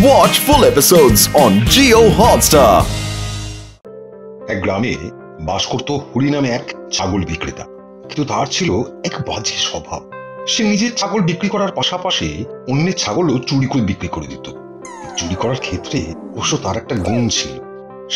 Watch full episodes on Jio Hotstar. এক গ্রামে বাস করত হরি নামে এক ছাগল বিক্রেতা। কিন্তু তার ছিল এক বাজে স্বভাব। সে নিজের ছাগল বিক্রি করার পাশাপাশি অন্যের ছাগলও চুরি করে বিক্রি করে দিত। চুরি করার ক্ষেত্রে অবশ্য তার একটা গুণ ছিল।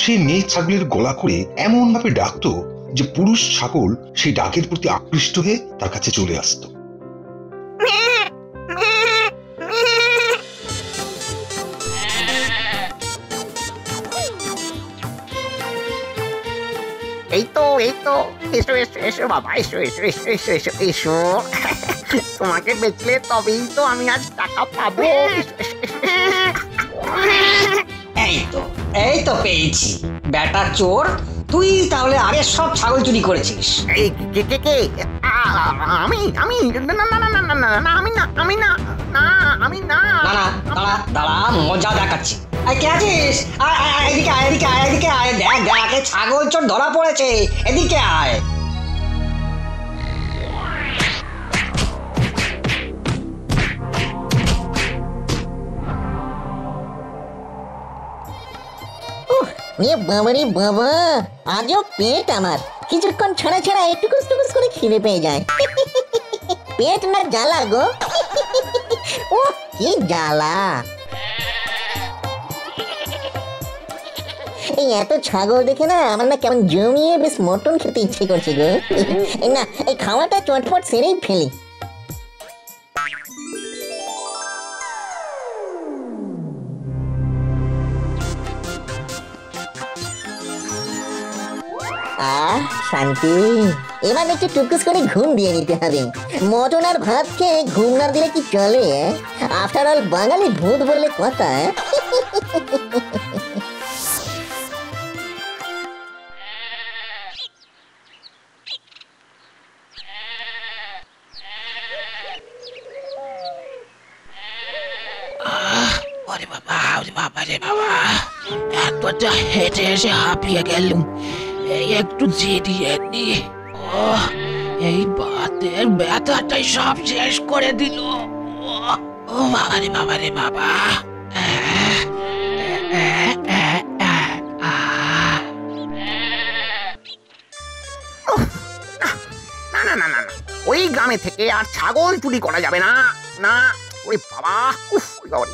সে মেয়ে ছাগলের গলা করে এমন ভাবে ডাকতো যে পুরুষ ছাগল সেই ডাকের প্রতি আকৃষ্ট হয়ে তার কাছে চলে আসতো। এই তো এসো এসো এসো বাবা, এসো এসো এসো এসো এসো এসো। তোমাকে বেচলে তবেই তো আমি আজ টাকা পাবো। এই তো পেয়েছি। বেটা চোর, তুই তাহলে আগে সব ছাগল চুরি করেছিস। এই কে আমি আমি না না না না না না আমি না আমি না না আমি না না না, দাঁড়া দাঁড়া, মজা দেখাচ্ছি। আয় কে আছিস? আয় আয় আয়, এদিকে আয় এদিকে আয় এদিকে আয়, দেখ দেখ এই ছাগল চোর ধরা পড়েছে, এদিকে আয়। বাবারে বাবা, আজও পেট আমার কিছুক্ষণ ছাড়া ছাড়া একটুকুস টুকুস করে খিদে পেয়ে যায়। পেট না জ্বালা গো, ও কি জ্বালা। এই এত ছাগল দেখে না আমার না কেমন জমিয়ে বেশ মটন খেতে ইচ্ছে করছে গো। না এই খাওয়াটা চটপট সেরেই ফেলি। শান্তি, এবার একটু টুকুস করে ঘুম দিয়ে নিতে হবে। মটন আর ভাত খেয়ে ঘুম না দিলে কি চলে? আফটার অল বাঙালি ভূত বলে কথা। ওরে বাবা রে বাবা, এতটা হেঁটে এসে হাঁপিয়ে গেলুম। এই একটু জিরিয়ে নি। এই বাতের ব্যথাটাই সব শেষ করে দিল। ও বাবা রে বাবা। না না না না না, ওই গ্রামে থেকে আর ছাগল চুরি করা যাবে না। না ওরে বাবা, উফ বাবা,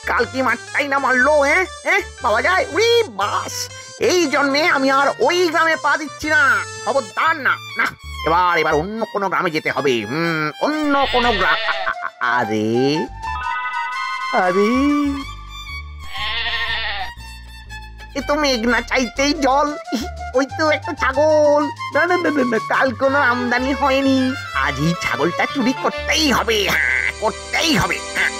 কালকে মারটাই না মারলো। বাবা যায় উড়ি বাস। এই জন্মে আমি আর ওই গ্রামে পা দিচ্ছি না, খবরদার না। না এবার অন্য কোনো গ্রামে যেতে হবে। অন্য কোনো গ্রাম। আরে আরে, এ তো মেঘনা চাইতেই জল। ওই তো একটা ছাগল। না না না না, কাল কোনো আমদানি হয়নি, আজই ছাগলটা চুরি করতেই হবে। হ্যাঁ, করতেই হবে। হ্যাঁ,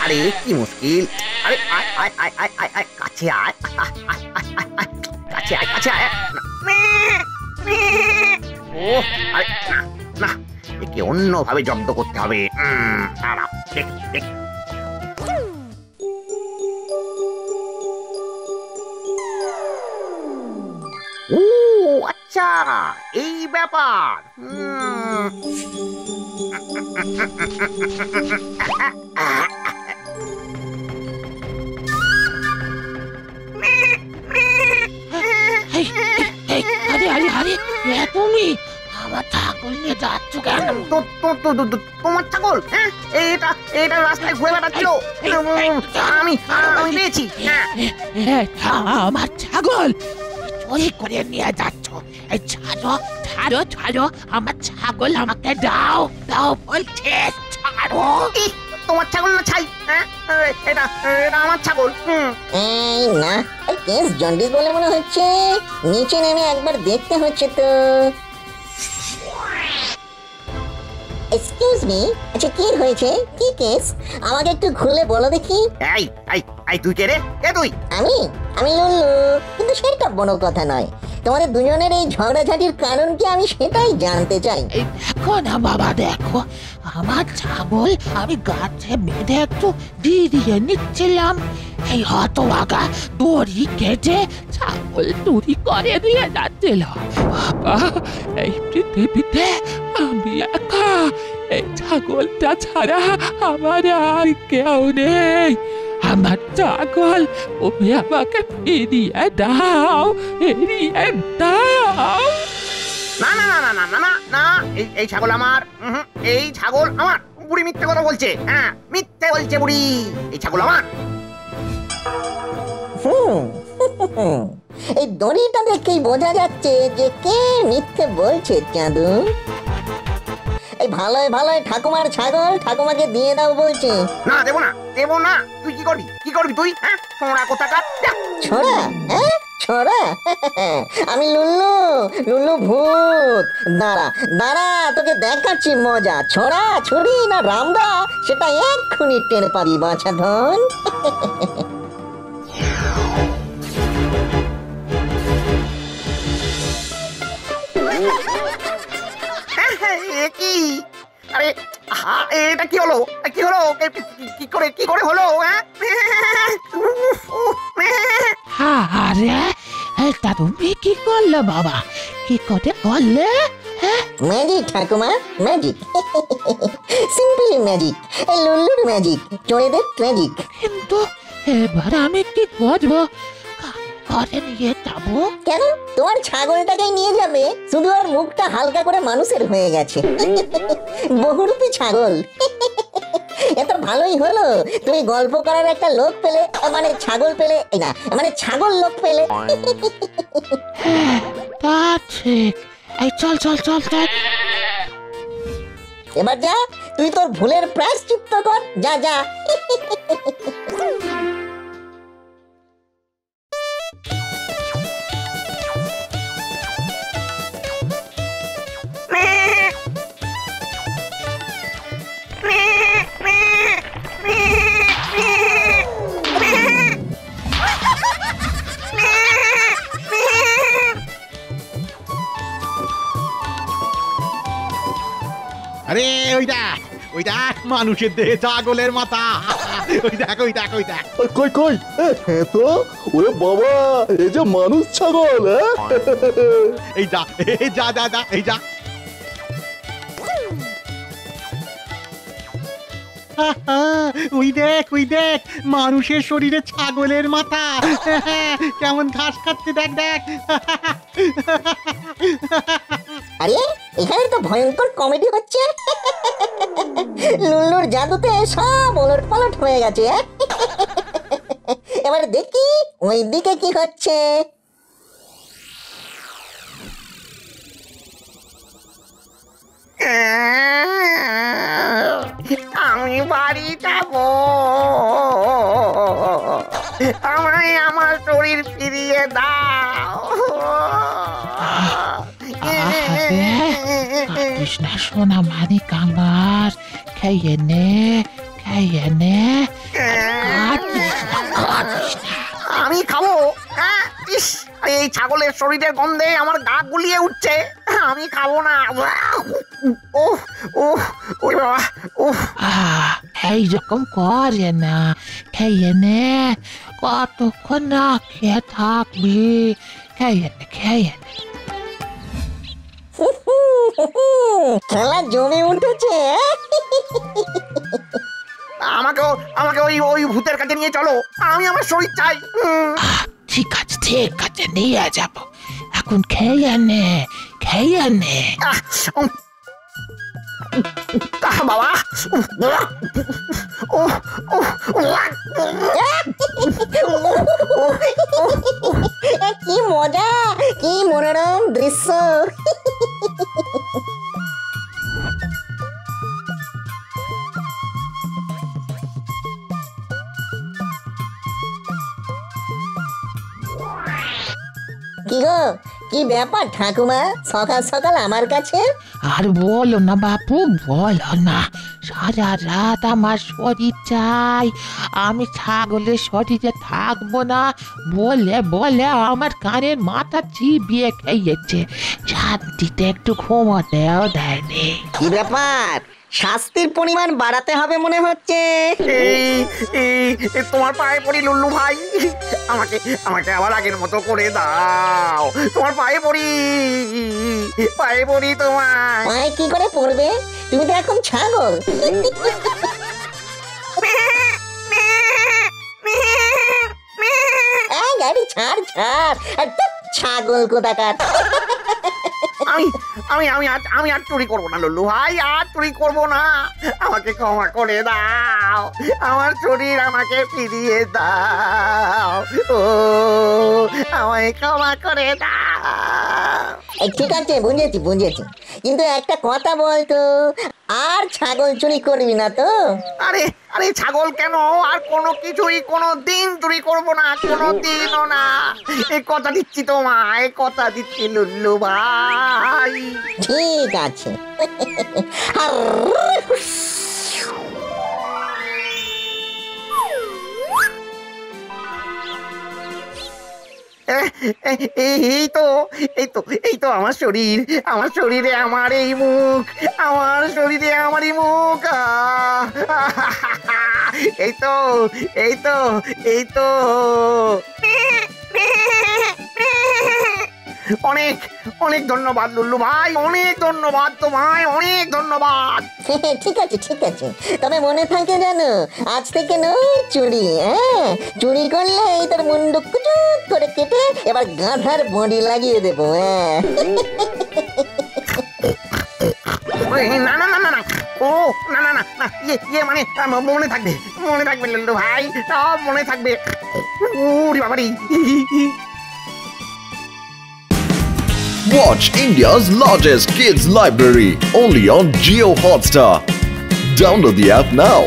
আরে কি মুশকিল। আরে আয় আয় আয় আয় আয় আয়, কাছে আয়, কাছে আয় কাছে আয়। ও আরে না না, একে অন্যভাবে জব্দ করতে হবে। দাঁড়াও দেখি দেখি। ও আচ্ছা, এই ব্যাপার। তুমি আমার ছাগল নিয়ে যাচ্ছ কেন? তোমার ছাগল? হ্যাঁ, এটা রাস্তায় ঘুরে বেড়াচ্ছিল। আমি পেয়েছি। আমার ছাগল চুরি করে নিয়ে যাচ্ছ? এই ছাড়ো ছাড়ো ছাড়ো, আমার ছাগল আমাকে দাও দাও বলছে, ছাড়ো। তোমার ছাগল না ছাই? এটা আমার ছাগল। এই না, এই কেস জন্ডিস বলে মনে হচ্ছে। নিচে নেমে একবার দেখতে হচ্ছে তো। এক্সকিউজ মি, আচ্ছা কি হয়েছে, কি কেস আমাকে একটু খুলে বলো দেখি। এই তুই কে রে? কে তুই? আমি লুল্লু, কিন্তু সেটা বড় কথা নয়। তোমাদের দুজনের এই ঝগড়াঝাটির কারণ কি আমি সেটাই জানতে চাই। এই দেখো না বাবা, দেখো আমার ছাগল আমি গাছে বেঁধে একটু দিয়ে নিচ্ছিলাম, এই হতভাগা দড়ি কেটে ছাগল চুরি করে দিয়ে যাচ্ছিল। বাবা, এই পৃথিবীতে আমি একা, এই ছাগলটা ছাড়া আমার আর কেউ নেই। আমার ছাগল তুমি আমাকে ফিরিয়ে দাও, ফিরিয়ে দাও। না না না না না না না না, এই ছাগল আমার, এই ছাগল আমার। বুড়ি মিথ্যে কথা বলছে, হ্যাঁ মিথ্যে বলছে বুড়ি, এই ছাগল আমার। এই দড়িটা দেখেই বোঝা যাচ্ছে যে কে মিথ্যে বলছে। চাঁদু, এই ভালোই ভালোই ঠাকুমার ছাগল ঠাকুমাকে দিয়ে দাও বলছে। না দেবো না, দেবো না। তুই কি করবি, কি করবি তুই? হ্যাঁ ছোঁড়া কোথাকার। ছোড়া? হ্যাঁ ছোড়া? আমি লুল্লু, লুল্লু ভূত। দাঁড়া দাঁড়া, তোকে দেখাচ্ছি মজা। ছোড়া ছুরি না রামদা সেটা এক্ষুনি টের পাবি বাছা ধন। কি আরে এটা কি হলো, কি হলো, কি করে হলো? আরে এটা তুমি কি করলে বাবা, কি করে করলে? ম্যাজিক ঠাকুমা, ম্যাজিক, সিম্পলি ম্যাজিক, এই লুল্লুর ম্যাজিক, চোরেদের ম্যাজিক। কিন্তু এবার আমি কি করবো, ঘরে নিয়ে যাবো? কেন, তোমার ছাগলটাকেই নিয়ে যাবে, শুধু আর মুখটা হালকা করে মানুষের হয়ে গেছে। বহুরূপী ছাগল। এত ভালোই হলো, তুমি গল্প করার একটা লোক পেলে, মানে ছাগল পেলে, না মানে ছাগল লোক পেলে। তা ঠিক, এই চল চল চল চল। এবার যা, তুই তোর ভুলের প্রায়শ্চিত্ত কর, যা যা। আরে ওই দেখ মানুষের দেহে ছাগলের মাথা। ওই দেখ ওই দেখ ওই দেখ। কই কই, হ্যাঁ তো, ওরে বাবা, এই যে মানুষ ছাগল। এই যা যা যা যা, এই যা। ওই দেখ মানুষের শরীরে ছাগলের মাথা, কেমন ঘাস খাচ্ছে, দেখ দেখ। আরে এখানে তো ভয়ঙ্কর কমেডি হচ্ছে। লুল্লুর জাদুতে সব ওলট পালট হয়ে গেছে। এবার দেখি ওই দিকে কি হচ্ছে। আমি বাড়ি যাবো, আমায় আমার শরীর ফিরিয়ে দাও। কৃষ্ণ সোনা মানিক আমার, খেয়ে নে, খেয়ে নে। আমি খাবো? ইস, এই ছাগলের শরীরের গন্ধে আমার গা গুলিয়ে উঠছে। আমি খাবো না। ও ও ওই বাবা, ও এই রকম করে না, খেয়ে নে। কতক্ষণ না খেয়ে থাকবি, খেয়ে নে, খেয়ে নে। খেলা জমে উঠেছে। আমাকেও আমাকে ওই ওই ভূতের কাছে নিয়ে চলো, আমি আমার শরীর চাই। ঠিক আছে নিয়ে যাবো, এখন খেয়ে নে, খেয়ে নে। বাবা, কি মজা, কি মনোরম দৃশ্য। কি গো, কি ব্যাপার ঠাকুমা, সকাল সকাল আমার কাছে? আর বলো না বাপু, বলো না। সারা রাত আমার শরীর চাই, আমি ছাগলের শরীরে থাকবো না বলে বলে আমার কানের মাথা চিবিয়ে খেয়েছে, শান্তিতে একটু ঘুমোতেও দেয়নি। কি ব্যাপার, শাস্তির পরিমাণ বাড়াতে হবে মনে হচ্ছে। তোমার পায়ে পড়ি লুল্লু ভাই, আমাকে আমাকে আবার আগের মতো করে দাও। তোমার পায়ে পড়ি, পায়ে পড়ি তোমার। পায়ে কি করে পড়বে, তুমি তো এখন ছাগল। গাড়ি ছাড় ছাড়, ছাগল কোথাকার। আমি আমি আমি আজ আমি আর চুরি করবো না লুল্লু ভাই, আর চুরি করবো না। আমাকে ক্ষমা করে দাও, আমার শরীর আমাকে ফিরিয়ে দাও। ও আমায় ক্ষমা করে দাও। ঠিক আছে, বুঝেছি বুঝেছি, কিন্তু একটা কথা বলতো, আর ছাগল চুরি করবি না তো? আরে আরে ছাগল কেন, আর কোনো কিছুই কোনো দিন চুরি করবো না, কোনো দিনও না। এই কথা দিচ্ছি তোমায়, কথা দিচ্ছি লুল্লু ভাই। ঠিক আছে। এই তো এই তো এই তো আমার শরীর, আমার শরীরে আমার এই মুখ, আমার শরীরে আমার এই মুখ। এই তো এই তো এই তো। অনেক অনেক ধন্যবাদ লুল্লু ভাই, অনেক ধন্যবাদ তোমায়, অনেক ধন্যবাদ। ঠিক আছে ঠিক আছে, তবে মনে থাকে জানো, আজ থেকে নয় চুরি। হ্যাঁ, চুরি করলে তোর মুন্ডু কুচুক করে কেটে এবার গাধার বডি লাগিয়ে দেবো। হ্যাঁ। না না না না না, ও না না না না, ইয়ে মানে মনে থাকবে, মনে থাকবে লুল্লু ভাই, সব মনে থাকবে। ওরে বাবারি। Watch India's largest kids library only on Jio Hotstar. Download the app now.